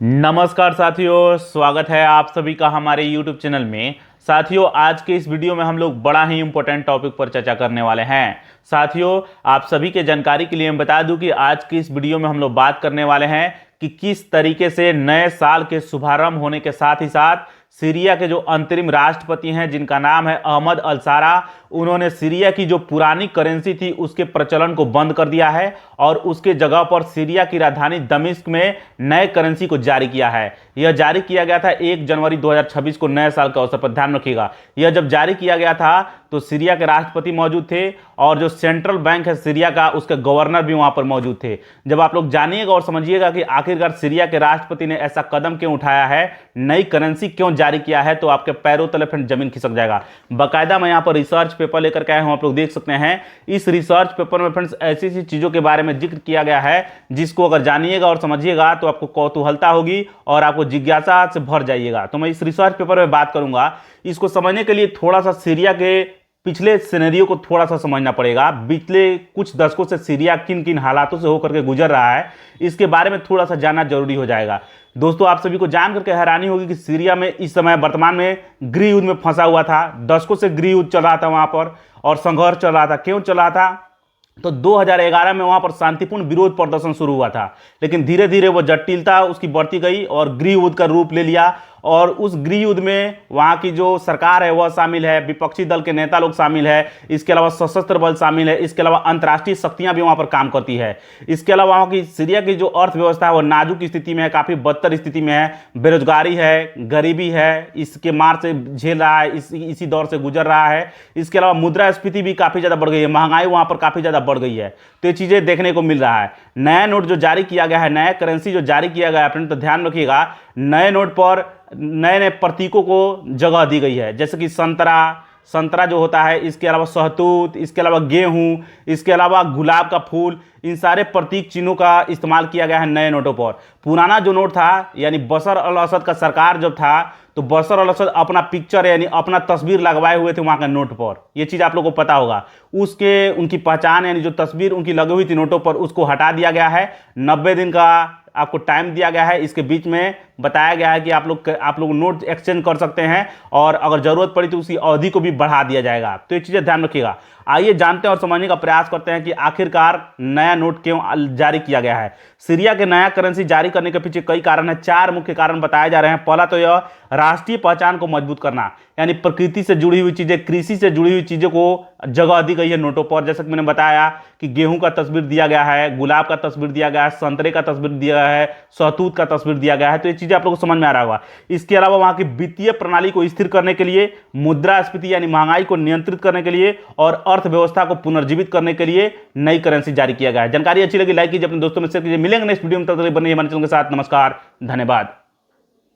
नमस्कार साथियों, स्वागत है आप सभी का हमारे YouTube चैनल में। साथियों, आज के इस वीडियो में हम लोग बड़ा ही इंपॉर्टेंट टॉपिक पर चर्चा करने वाले हैं। साथियों, आप सभी के जानकारी के लिए मैं बता दूं कि आज की इस वीडियो में हम लोग बात करने वाले हैं कि किस तरीके से नए साल के शुभारंभ होने के साथ ही साथ सीरिया के जो अंतरिम राष्ट्रपति हैं, जिनका नाम है अहमद अल-शारा, उन्होंने सीरिया की जो पुरानी करेंसी थी उसके प्रचलन को बंद कर दिया है और उसके जगह पर सीरिया की राजधानी दमिश्क में नए करेंसी को जारी किया है। यह जारी किया गया था 1 जनवरी 2026 को, नए साल के अवसर पर। ध्यान रखिएगा, यह जब जारी किया गया था तो सीरिया के राष्ट्रपति मौजूद थे और जो सेंट्रल बैंक है सीरिया का, उसके गवर्नर भी वहां पर मौजूद थे। जब आप लोग जानिएगा और समझिएगा कि आखिरकार सीरिया के राष्ट्रपति ने ऐसा कदम क्यों उठाया है, नई करेंसी क्यों जारी किया है, तो आपके पैरों तले फिर जमीन खिसक जाएगा। बाकायदा मैं यहाँ पर रिसर्च पेपर लेकर के आया हूं, आप लोग देख सकते हैं। इस रिसर्च पेपर में फ्रेंड्स ऐसी ऐसी चीजों के बारे में जिक्र किया गया है जिसको अगर जानिएगा और समझिएगा तो आपको कौतूहलता होगी और आपको जिज्ञासा से भर जाइएगा। तो मैं इस रिसर्च पेपर में बात करूंगा। इसको समझने के लिए थोड़ा सा सीरिया के पिछले सिनेरियो को थोड़ा सा समझना पड़ेगा। पिछले कुछ दशकों से सीरिया किन किन हालातों से होकर के गुजर रहा है, इसके बारे में थोड़ा सा जानना जरूरी हो जाएगा। दोस्तों, आप सभी को जान करके हैरानी होगी कि सीरिया में इस समय वर्तमान में गृह युद्ध में फंसा हुआ था। दशकों से गृह युद्ध चल रहा था वहां पर और संघर्ष चल रहा था। क्यों चल रहा था? तो 2011 में वहां पर शांतिपूर्ण विरोध प्रदर्शन शुरू हुआ था, लेकिन धीरे धीरे वो जटिलता उसकी बढ़ती गई और गृह युद्ध का रूप ले लिया। और उस गृह युद्ध में वहां की जो सरकार है वह शामिल है, विपक्षी दल के नेता लोग शामिल है, इसके अलावा सशस्त्र बल शामिल है, इसके अलावा अंतर्राष्ट्रीय शक्तियां भी वहां पर काम करती है। इसके अलावा वहां की सीरिया की जो अर्थव्यवस्था है वो नाजुक स्थिति में है, काफी बदतर स्थिति में है। बेरोजगारी है, गरीबी है, इसके मार से झेल रहा है, इसी दौर से गुजर रहा है। इसके अलावा मुद्रास्फीति भी काफी ज्यादा बढ़ गई है, महंगाई वहां पर काफी ज्यादा बढ़ गई है। तो ये चीजें देखने को मिल रहा है। नया नोट जो जारी किया गया है, नया करेंसी जो जारी किया गया है फ्रेंड, तो ध्यान रखिएगा, नए नोट पर नए नए प्रतीकों को जगह दी गई है, जैसे कि संतरा जो होता है, इसके अलावा शहतूत, इसके अलावा गेहूं, इसके अलावा गुलाब का फूल, इन सारे प्रतीक चिन्हों का इस्तेमाल किया गया है नए नोटों पर। पुराना जो नोट था, यानी बशर अल असद का सरकार जब था, तो बशर अल असद अपना पिक्चर यानी अपना तस्वीर लगवाए हुए थे वहां का नोट पर। यह चीज आप लोगों को पता होगा। उसके उनकी पहचान यानी जो तस्वीर उनकी लगी हुई थी नोटों पर, उसको हटा दिया गया है। 90 दिन का आपको टाइम दिया गया है। इसके बीच में बताया गया है कि आप लोग नोट एक्सचेंज कर सकते हैं और अगर जरूरत पड़ी तो उसकी अवधि को भी बढ़ा दिया जाएगा। तो ये चीजें ध्यान रखिएगा। आइए जानते हैं और समझने का प्रयास करते हैं कि आखिरकार नया नोट क्यों जारी किया गया है। सीरिया के नया करेंसी जारी करने के पीछे कई कारण है, 4 मुख्य कारण बताए जा रहे हैं। पहला तो यह राष्ट्रीय पहचान को मजबूत करना, यानी प्रकृति से जुड़ी हुई चीजें, कृषि से जुड़ी हुई चीजों को जगह दी गई है नोटों पर। जैसे कि मैंने बताया कि गेहूं का तस्वीर दिया गया है, गुलाब का तस्वीर दिया गया है, संतरे का तस्वीर दिया गया है, शहतूत का तस्वीर दिया गया है। तो ये चीजें आप लोगों को समझ में आ रहा होगा। इसके अलावा वहां की वित्तीय प्रणाली को स्थिर करने के लिए, मुद्रास्फीति यानी महंगाई को नियंत्रित करने के लिए और अर्थव्यवस्था को पुनर्जीवित करने के लिए नई करेंसी जारी किया गया है। जानकारी अच्छी लगी लाइक कीजिए, अपने दोस्तों में शेयर कीजिए। मिलेंगे नेक्स्ट वीडियो में, तब तक बने हमारे चैनल के साथ। नमस्कार, धन्यवाद।